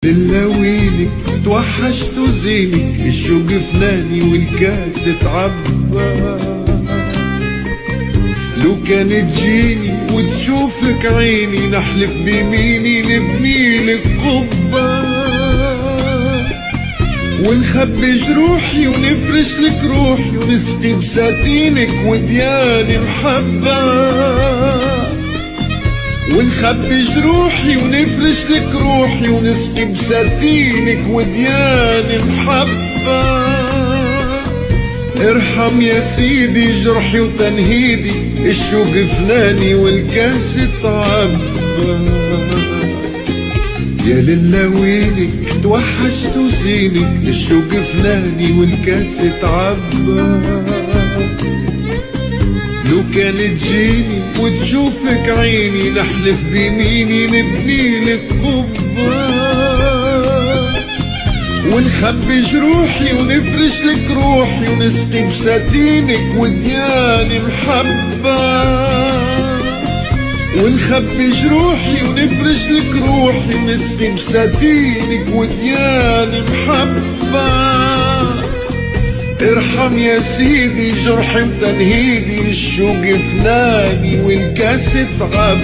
للويلك توحشت زينك، الشوق فناني والكاس اتعبى. لو كانت تجيني وتشوفك عيني، نحلف بيميني نبنيلك قبة، ونخبي جروحي ونفرش لك روحي، ونسقي بساتينك ودياني محبة. ونخبي جروحي ونفرش لك روحي، ونسقي بساتينك ودياني محبة. ارحم يا سيدي جرحي وتنهيدي، الشوق فناني والكاس اتعبى. يا للويلك توحشت زينك، الشوق فناني والكاس اتعبى. لو كانت تجيني وتشوفك عيني، نحلف بيميني نبنيلك قبة، ونخبي جروحي ونفرش لك روحي، ونسقي بساتينك ودياني محبة. ونخبي جروحي ونفرش لك روحي، ونسقي بساتينك ودياني محبة. ارحم يا سيدي جرحي وتنهيدي، الشوق فناني والكاس اتعبى.